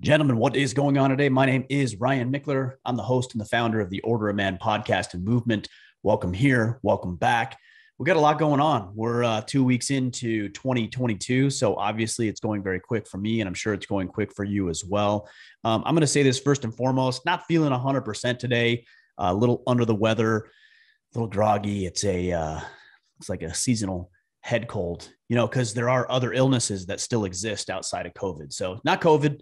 Gentlemen, what is going on today? My name is Ryan Mickler. I'm the host and the founder of the Order of Man podcast and movement. Welcome here. Welcome back. We got a lot going on. We're 2 weeks into 2022. So obviously it's going very quick for me, and I'm sure it's going quick for you as well. I'm going to say this first and foremost, not feeling 100% today, a little under the weather, a little groggy. It's like a seasonal head cold, because there are other illnesses that still exist outside of COVID. So not COVID.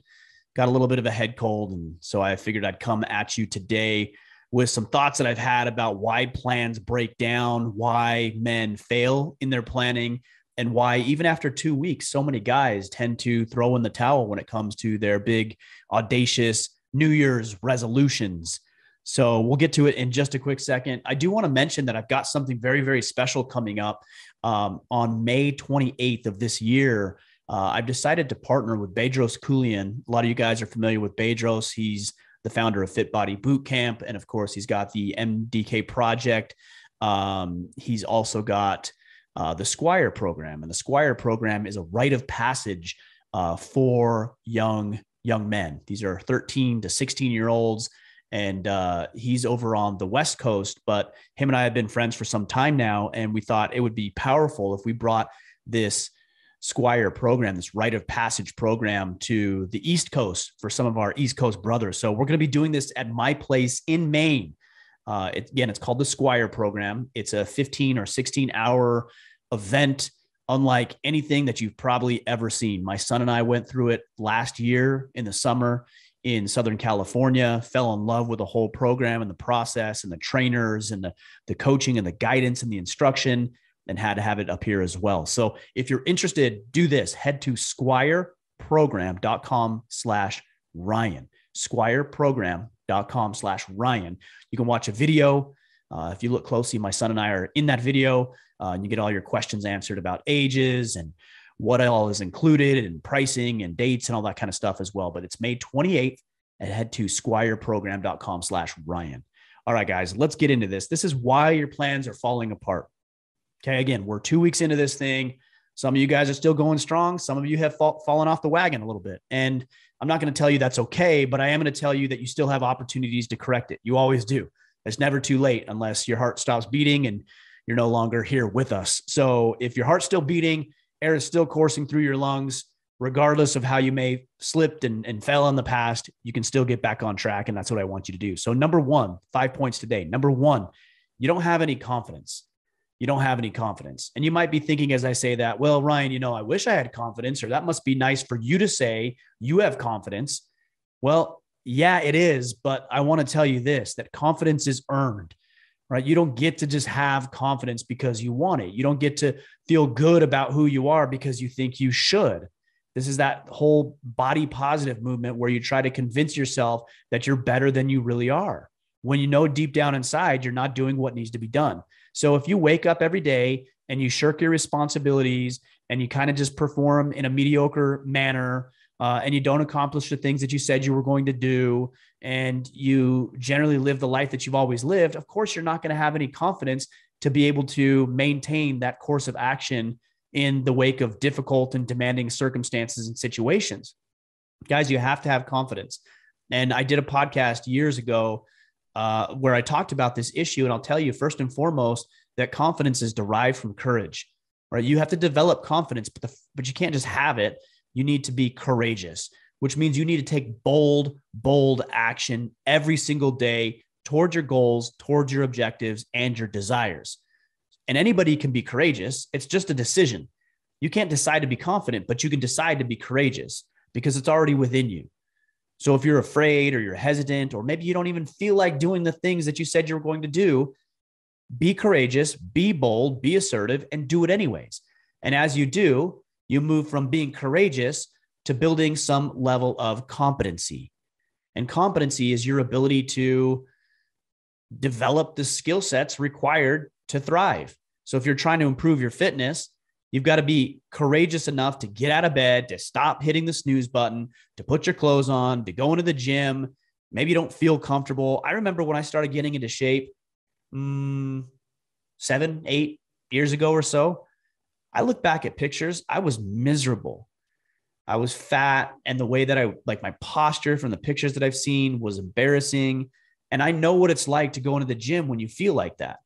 Got a little bit of a head cold. And so I figured I'd come at you today with some thoughts that I've had about why plans break down, why men fail in their planning, and why even after 2 weeks, so many guys tend to throw in the towel when it comes to their big, audacious New Year's resolutions. So we'll get to it in just a quick second. I do want to mention that I've got something very, very special coming up on May 28th of this year. I've decided to partner with Bedros Keuilian. A lot of you guys are familiar with Bedros. He's the founder of Fit Body Boot Camp. And of course, he's got the MDK Project. He's also got the Squire program. And the Squire program is a rite of passage for young men. These are 13 to 16-year-olds. And he's over on the West Coast, but him and I have been friends for some time now. And we thought it would be powerful if we brought this Squire program, this rite of passage program, to the East Coast for some of our East Coast brothers. So we're going to be doing this at my place in Maine. It's called the Squire program. It's a 15 or 16-hour event, unlike anything that you've probably ever seen. My son and I went through it last year in the summer in Southern California, fell in love with the whole program and the process and the trainers and the coaching and the guidance and the instruction, and had to have it up here as well. So if you're interested, do this. Head to squireprogram.com/Ryan. Squireprogram.com/Ryan. You can watch a video. If you look closely, my son and I are in that video. And you get all your questions answered about ages and what all is included and pricing and dates and all that kind of stuff as well. But it's May 28th, and head to squireprogram.com/Ryan. All right, guys, let's get into this. This is why your plans are falling apart. Okay, again, we're 2 weeks into this thing. Some of you guys are still going strong. Some of you have fallen off the wagon a little bit. And I'm not going to tell you that's okay, but I am going to tell you that you still have opportunities to correct it. You always do. It's never too late unless your heart stops beating and you're no longer here with us. So if your heart's still beating, air is still coursing through your lungs, regardless of how you may slipped and fell in the past, you can still get back on track. And that's what I want you to do. So number one, 5 points today. Number one, you don't have any confidence. You don't have any confidence. And you might be thinking, as I say that, well, Ryan, I wish I had confidence, or that must be nice for you to say you have confidence. Well, yeah, it is. But I want to tell you this, that confidence is earned, right? You don't get to just have confidence because you want it. You don't get to feel good about who you are because you think you should. This is that whole body positive movement where you try to convince yourself that you're better than you really are, when you know deep down inside you're not doing what needs to be done. So if you wake up every day and you shirk your responsibilities and you kind of just perform in a mediocre manner, and you don't accomplish the things that you said you were going to do, and you generally live the life that you've always lived, of course, you're not going to have any confidence to be able to maintain that course of action in the wake of difficult and demanding circumstances and situations. Guys, you have to have confidence. And I did a podcast years ago where I talked about this issue. And I'll tell you, first and foremost, that confidence is derived from courage, right? You have to develop confidence, but you can't just have it. You need to be courageous, which means you need to take bold action every single day towards your goals, towards your objectives, and your desires. And anybody can be courageous. It's just a decision. You can't decide to be confident, but you can decide to be courageous because it's already within you. So if you're afraid or you're hesitant, or maybe you don't even feel like doing the things that you said you were going to do, be courageous, be bold, be assertive, and do it anyways. And as you do, you move from being courageous to building some level of competency. And competency is your ability to develop the skill sets required to thrive. So if you're trying to improve your fitness, you've got to be courageous enough to get out of bed, to stop hitting the snooze button, to put your clothes on, to go into the gym. Maybe you don't feel comfortable. I remember when I started getting into shape 7, 8 years ago or so, I look back at pictures, I was miserable. I was fat, and the way that I like my posture from the pictures that I've seen was embarrassing. And I know what it's like to go into the gym when you feel like that.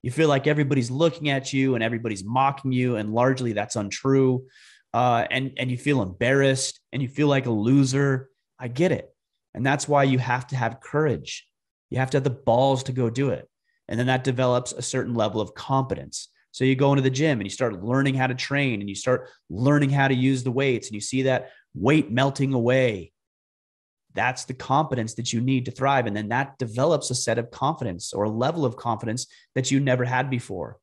You feel like everybody's looking at you and everybody's mocking you, and largely that's untrue. And you feel embarrassed and you feel like a loser. I get it, and that's why you have to have courage. You have to have the balls to go do it, and then that develops a certain level of competence. So you go into the gym and you start learning how to train, and you start learning how to use the weights, and you see that weight melting away. That's the competence that you need to thrive. And then that develops a set of confidence or a level of confidence that you never had before.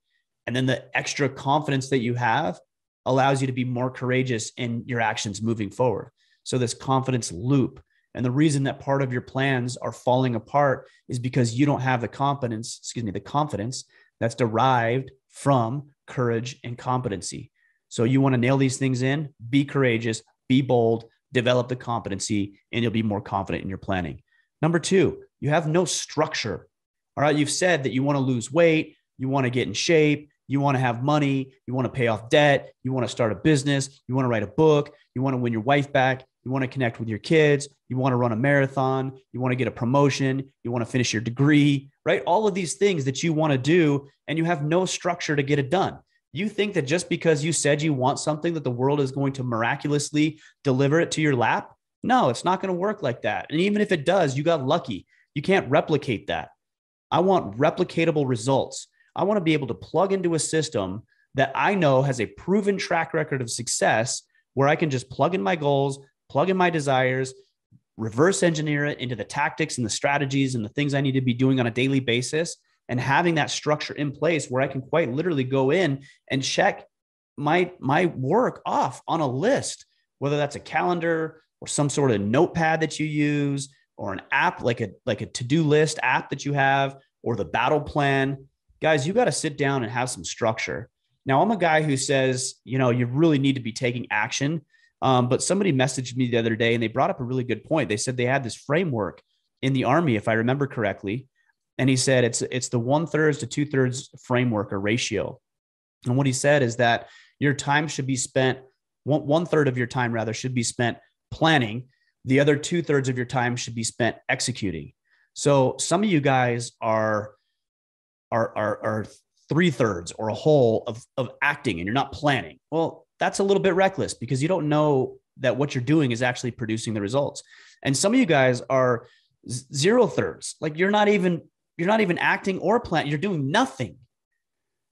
And then the extra confidence that you have allows you to be more courageous in your actions moving forward. So this confidence loop. And the reason that part of your plans are falling apart is because you don't have the confidence that's derived from courage and competency. So you want to nail these things in, be courageous, be bold, develop the competency, and you'll be more confident in your planning. Number two, you have no structure. All right. You've said that you want to lose weight. You want to get in shape. You want to have money. You want to pay off debt. You want to start a business. You want to write a book. You want to win your wife back. You want to connect with your kids. You want to run a marathon. You want to get a promotion. You want to finish your degree, right? All of these things that you want to do, and you have no structure to get it done. You think that just because you said you want something that the world is going to miraculously deliver it to your lap? No, it's not going to work like that. And even if it does, you got lucky. You can't replicate that. I want replicatable results. I want to be able to plug into a system that I know has a proven track record of success, where I can just plug in my goals, plug in my desires, reverse engineer it into the tactics and the strategies and the things I need to be doing on a daily basis, and having that structure in place where I can quite literally go in and check my work off on a list, whether that's a calendar or some sort of notepad that you use, or an app like a to-do list app that you have, or the battle plan. Guys, you got to sit down and have some structure. Now, I'm a guy who says, you really need to be taking action. But somebody messaged me the other day and they brought up a really good point. They said they had this framework in the Army, if I remember correctly. And he said it's the 1/3 to 2/3 framework or ratio. And what he said is that your time should be spent, 1/3 of your time rather should be spent planning. The other 2/3 of your time should be spent executing. So some of you guys are 3/3 or a whole of acting, and you're not planning. Well, that's a little bit reckless because you don't know that what you're doing is actually producing the results. And some of you guys are 0/3. Like you're not even acting or planning. You're doing nothing.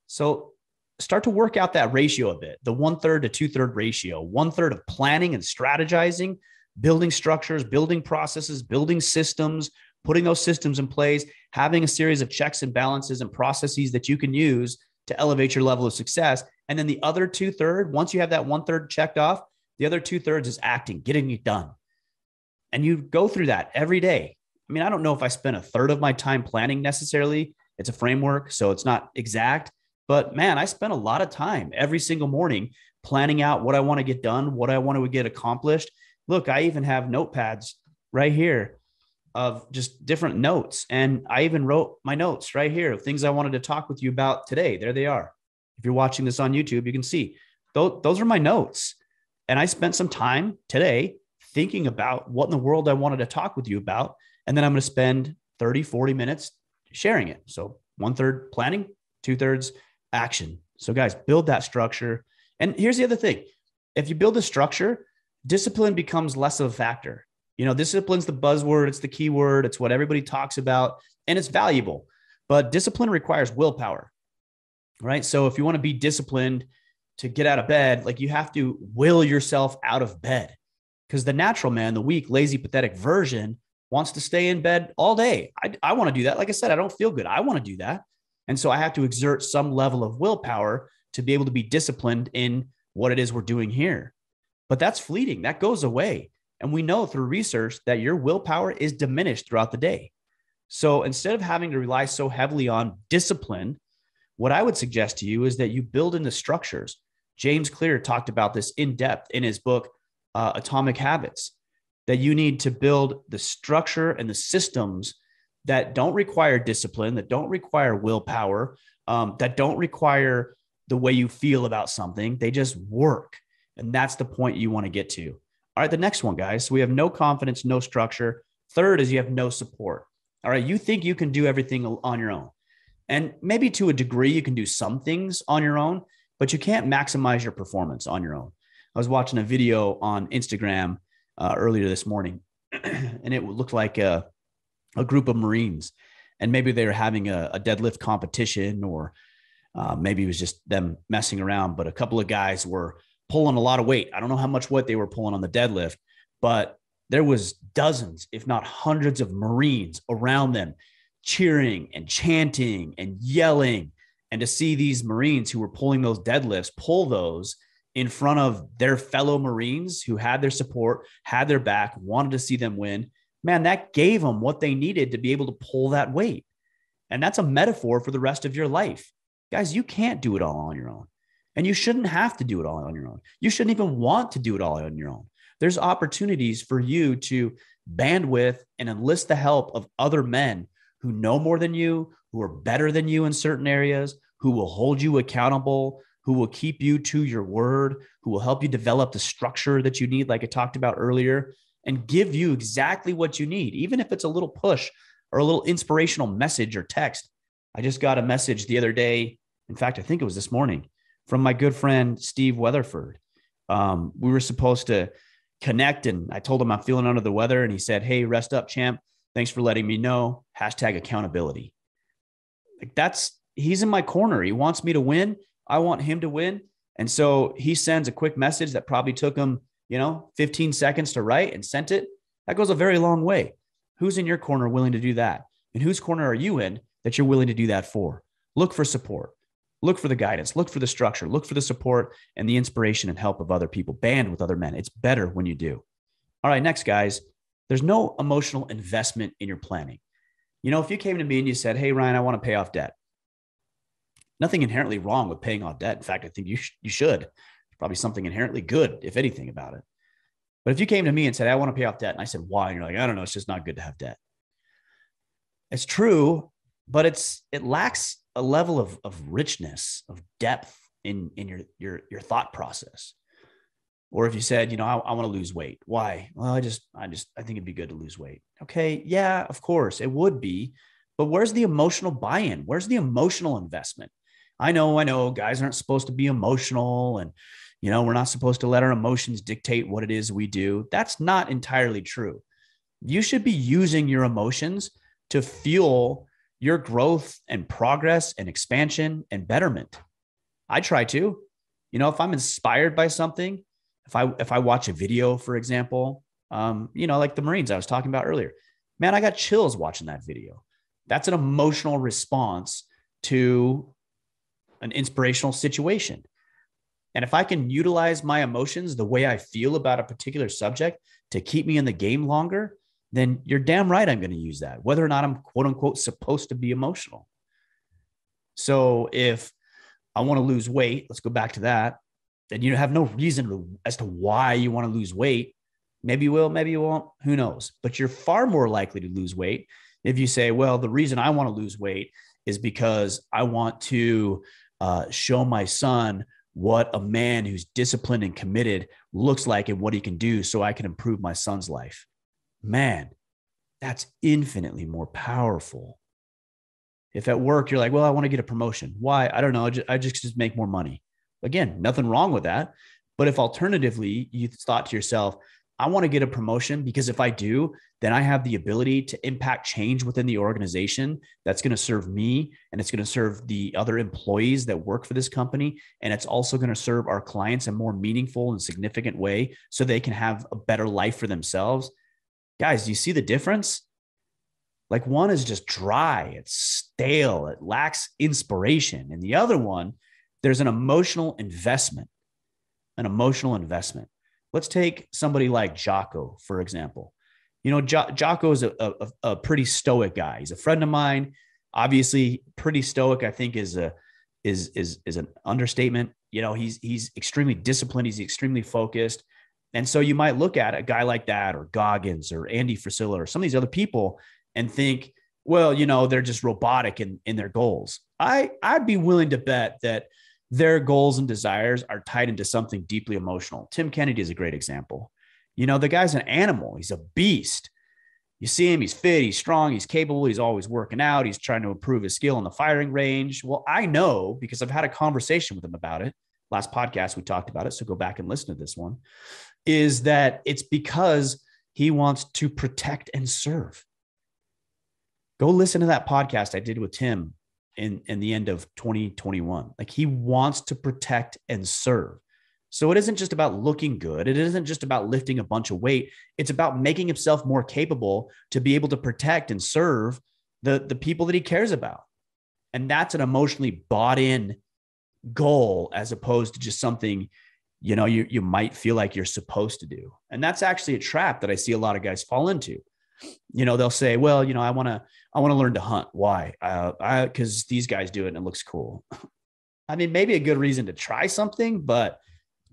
So start to work out that ratio a bit, the 1/3 to 2/3 ratio, 1/3 of planning and strategizing, building structures, building processes, building systems, putting those systems in place, having a series of checks and balances and processes that you can use to elevate your level of success. And then the other 2/3, once you have that 1/3 checked off, the other 2/3 is acting, getting it done. And you go through that every day. I mean, I don't know if I spend 1/3 of my time planning necessarily. It's a framework, so it's not exact. But man, I spend a lot of time every single morning planning out what I want to get done, what I want to get accomplished. Look, I even have notepads right here of just different notes. And I even wrote my notes right here of things I wanted to talk with you about today. There they are. If you're watching this on YouTube, you can see those are my notes. And I spent some time today thinking about what in the world I wanted to talk with you about. And then I'm going to spend 30, 40 minutes sharing it. So 1/3 planning, 2/3 action. So guys, build that structure. And here's the other thing. If you build a structure, discipline becomes less of a factor. Discipline's the buzzword. It's the keyword. It's what everybody talks about, and it's valuable. But discipline requires willpower, right? So if you want to be disciplined to get out of bed, like you have to will yourself out of bed, because the natural man, the weak, lazy, pathetic version wants to stay in bed all day. I want to do that. Like I said, I don't feel good. I want to do that. And so I have to exert some level of willpower to be able to be disciplined in what it is we're doing here. But that's fleeting. That goes away. And we know through research that your willpower is diminished throughout the day. So instead of having to rely so heavily on discipline, what I would suggest to you is that you build in the structures. James Clear talked about this in depth in his book, Atomic Habits, that you need to build the structure and the systems that don't require discipline, that don't require willpower, that don't require the way you feel about something. They just work. And that's the point you want to get to. All right, the next one, guys. So we have no confidence, no structure. Third is you have no support. All right, you think you can do everything on your own. And maybe to a degree, you can do some things on your own, but you can't maximize your performance on your own. I was watching a video on Instagram earlier this morning, and it looked like a group of Marines, and maybe they were having a deadlift competition, or maybe it was just them messing around, but a couple of guys were pulling a lot of weight. I don't know how much weight they were pulling on the deadlift, but there was dozens, if not hundreds of Marines around them cheering and chanting and yelling. And to see these Marines who were pulling those deadlifts pull those in front of their fellow Marines who had their support, had their back, wanted to see them win, man, that gave them what they needed to be able to pull that weight. And that's a metaphor for the rest of your life. Guys, you can't do it all on your own. And you shouldn't have to do it all on your own. You shouldn't even want to do it all on your own. There's opportunities for you to band with and enlist the help of other men who know more than you, who are better than you in certain areas, who will hold you accountable, who will keep you to your word, who will help you develop the structure that you need, like I talked about earlier, and give you exactly what you need, even if it's a little push or a little inspirational message or text. I just got a message the other day. In fact, I think it was this morning from my good friend, Steve Weatherford. We were supposed to connect, and I told him I'm feeling under the weather. And he said, "Hey, rest up, champ. Thanks for letting me know. #accountability." Like, he's in my corner. He wants me to win. I want him to win. And so he sends a quick message that probably took him, 15 seconds to write, and sent it. That goes a very long way. Who's in your corner willing to do that? And whose corner are you in that you're willing to do that for? Look for support. Look for the guidance. Look for the structure. Look for the support and the inspiration and help of other people. Band with other men. It's better when you do. All right, next, guys. There's no emotional investment in your planning. If you came to me and you said, "Hey, Ryan, I want to pay off debt." Nothing inherently wrong with paying off debt. In fact, I think you should. There's probably something inherently good, if anything, about it. But if you came to me and said, "I want to pay off debt," and I said, "Why?" And you're like, "I don't know. It's just not good to have debt." It's true, but it lacks a level of richness, of depth in your thought process. Or if you said, I want to lose weight. Why? Well, I think it'd be good to lose weight. Okay. Yeah, of course it would be, but where's the emotional buy-in? Where's the emotional investment? I know guys aren't supposed to be emotional, and, we're not supposed to let our emotions dictate what it is we do. That's not entirely true. You should be using your emotions to fuel your growth and progress and expansion and betterment. I try to, if I'm inspired by something, if I watch a video, for example, like the Marines I was talking about earlier, man, I got chills watching that video. That's an emotional response to an inspirational situation. And if I can utilize my emotions the way I feel about a particular subject to keep me in the game longer, then you're damn right I'm going to use that, whether or not I'm quote unquote supposed to be emotional. So if I want to lose weight, let's go back to that, then you have no reason as to why you want to lose weight. Maybe you will, maybe you won't, who knows? But you're far more likely to lose weight if you say, well, the reason I want to lose weight is because I want to show my son what a man who's disciplined and committed looks like and what he can do so I can improve my son's life. Man, that's infinitely more powerful. If at work you're like, well, I want to get a promotion. Why? I don't know. I just make more money. Again, nothing wrong with that. But if alternatively you thought to yourself, I want to get a promotion because if I do, then I have the ability to impact change within the organization that's going to serve me, and it's going to serve the other employees that work for this company. And it's also going to serve our clients in a more meaningful and significant way so they can have a better life for themselves. Guys, do you see the difference? Like, one is just dry, it's stale, it lacks inspiration. And the other one, there's an emotional investment. Let's take somebody like Jocko, for example. Jocko is a pretty stoic guy. He's a friend of mine. Obviously, pretty stoic, I think, is an understatement. He's extremely disciplined. He's extremely focused. And so you might look at a guy like that, or Goggins, or Andy Frisella, or some of these other people, and think, well, they're just robotic in their goals. I'd be willing to bet that their goals and desires are tied into something deeply emotional. Tim Kennedy is a great example. The guy's an animal. He's a beast. You see him, he's fit, he's strong, he's capable, he's always working out, he's trying to improve his skill in the firing range. Well, I know because I've had a conversation with him about it. Last podcast, we talked about it. So go back and listen to this one. Is that it's because he wants to protect and serve. Go listen to that podcast I did with Tim in the end of 2021. Like, he wants to protect and serve. So it isn't just about looking good. It isn't just about lifting a bunch of weight. It's about making himself more capable to be able to protect and serve the people that he cares about. And that's an emotionally bought in goal, as opposed to just something, you might feel like you're supposed to do. And that's actually a trap that I see a lot of guys fall into. They'll say, well, I want to learn to hunt. Why? Because these guys do it and it looks cool. I mean, maybe a good reason to try something, but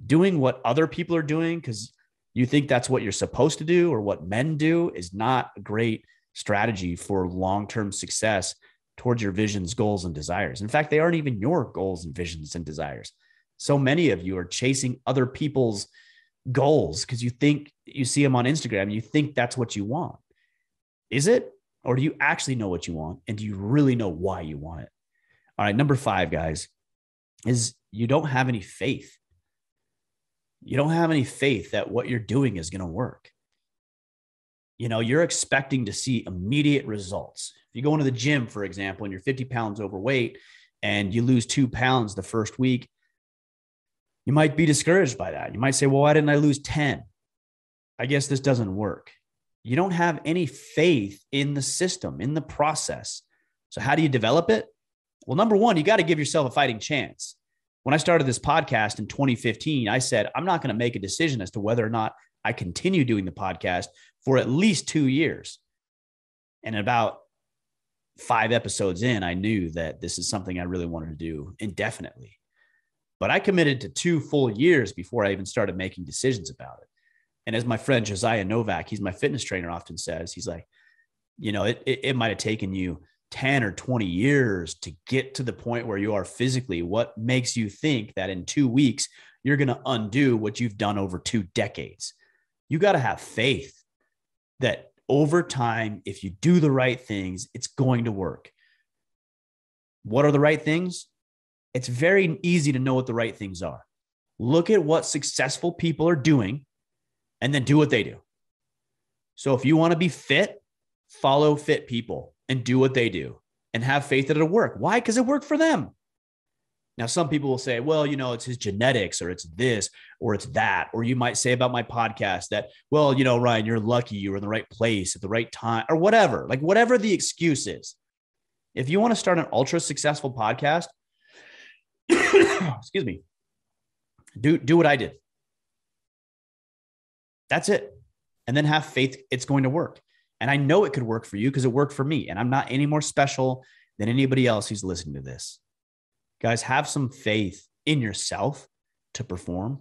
doing what other people are doing because you think that's what you're supposed to do or what men do is not a great strategy for long-term success towards your visions, goals, and desires. In fact, they aren't even your goals and visions and desires. So many of you are chasing other people's goals because you think you see them on Instagram and you think that's what you want. Is it? Or do you actually know what you want? And do you really know why you want it? All right. Number 5, guys, is you don't have any faith. You don't have any faith that what you're doing is going to work. You're expecting to see immediate results. If you go into the gym, for example, and you're 50 pounds overweight and you lose 2 pounds the first week, you might be discouraged by that. You might say, well, why didn't I lose 10? I guess this doesn't work. You don't have any faith in the system, in the process. So how do you develop it? Well, number 1, you got to give yourself a fighting chance. When I started this podcast in 2015, I said, I'm not going to make a decision as to whether or not I continue doing the podcast for at least 2 years. And about 5 episodes in, I knew that this is something I really wanted to do indefinitely. But I committed to 2 full years before I even started making decisions about it. And as my friend Josiah Novak, he's my fitness trainer, often says, he's like, it might have taken you 10 or 20 years to get to the point where you are physically. What makes you think that in 2 weeks, you're going to undo what you've done over 2 decades? You got to have faith that over time, if you do the right things, it's going to work. What are the right things? It's very easy to know what the right things are. Look at what successful people are doing and then do what they do. So if you want to be fit, follow fit people and do what they do and have faith that it'll work. Why? Because it worked for them. Now, some people will say, well, it's his genetics or it's this or it's that. Or you might say about my podcast that, well, Ryan, you're lucky you were in the right place at the right time or whatever, like whatever the excuse is. If you want to start an ultra successful podcast, excuse me, do what I did. That's it. And then have faith it's going to work. And I know it could work for you because it worked for me. And I'm not any more special than anybody else who's listening to this. Guys, have some faith in yourself to perform.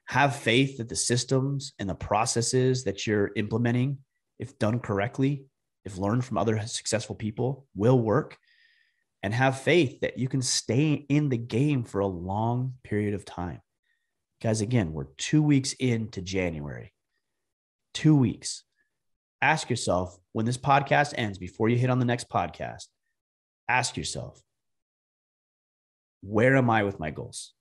Have faith that the systems and the processes that you're implementing, if done correctly, if learned from other successful people, will work. And have faith that you can stay in the game for a long period of time. Guys, again, we're 2 weeks into January. 2 weeks. Ask yourself, when this podcast ends, before you hit on the next podcast, ask yourself, where am I with my goals?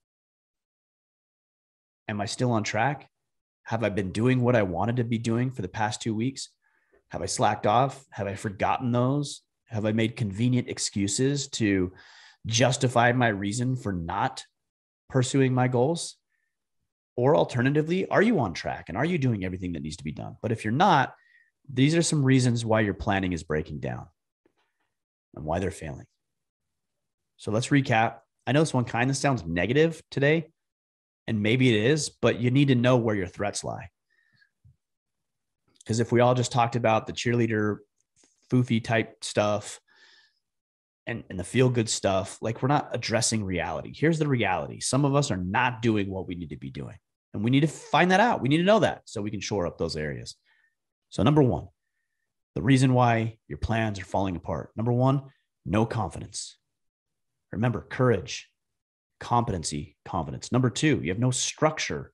Am I still on track? Have I been doing what I wanted to be doing for the past 2 weeks? Have I slacked off? Have I forgotten those? Have I made convenient excuses to justify my reason for not pursuing my goals? Or alternatively, are you on track and are you doing everything that needs to be done? But if you're not, these are some reasons why your planning is breaking down and why they're failing. So let's recap. I know this one kind of sounds negative today, and maybe it is, but you need to know where your threats lie. Because if we all just talked about the cheerleader, foofy type stuff and the feel good stuff, like we're not addressing reality. Here's the reality. Some of us are not doing what we need to be doing, and we need to find that out. We need to know that so we can shore up those areas. So number 1, the reason why your plans are falling apart. Number 1, no confidence. Remember, courage, competency, confidence. Number 2, you have no structure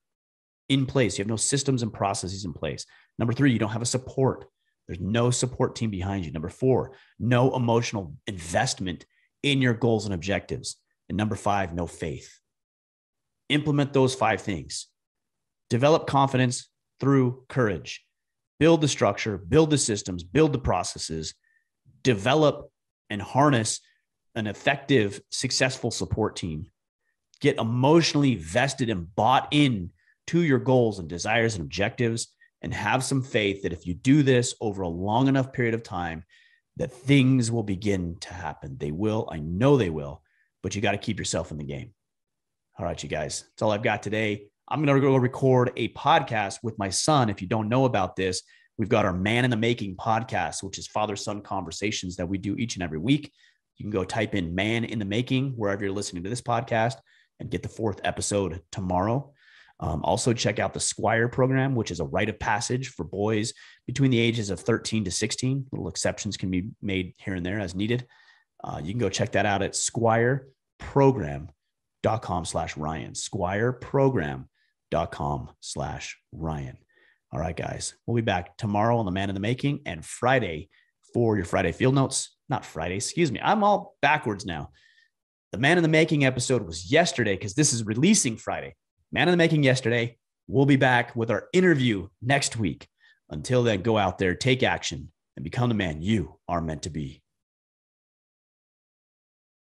in place. You have no systems and processes in place. Number 3, you don't have a support. There's no support team behind you. Number 4, no emotional investment in your goals and objectives. And number 5, no faith. Implement those 5 things. Develop confidence through courage. Build the structure, build the systems, build the processes, develop and harness an effective, successful support team. Get emotionally vested and bought in to your goals and desires and objectives, and have some faith that if you do this over a long enough period of time, that things will begin to happen. They will. I know they will, but you got to keep yourself in the game. All right, you guys, that's all I've got today. I'm going to go record a podcast with my son. If you don't know about this, we've got our Man in the Making podcast, which is father-son conversations that we do each and every week. You can go type in Man in the Making wherever you're listening to this podcast and get the 4th episode tomorrow. Also check out the Squire program, which is a rite of passage for boys between the ages of 13 to 16. Little exceptions can be made here and there as needed. You can go check that out at squireprogram.com/Ryan, squireprogram.com/Ryan. All right, guys, we'll be back tomorrow on the Man in the Making and Friday for your Friday field notes. Not Friday, excuse me. I'm all backwards now. The Man in the Making episode was yesterday because this is releasing Friday. Man in the Making yesterday. We'll be back with our interview next week. Until then, go out there, take action, and become the man you are meant to be.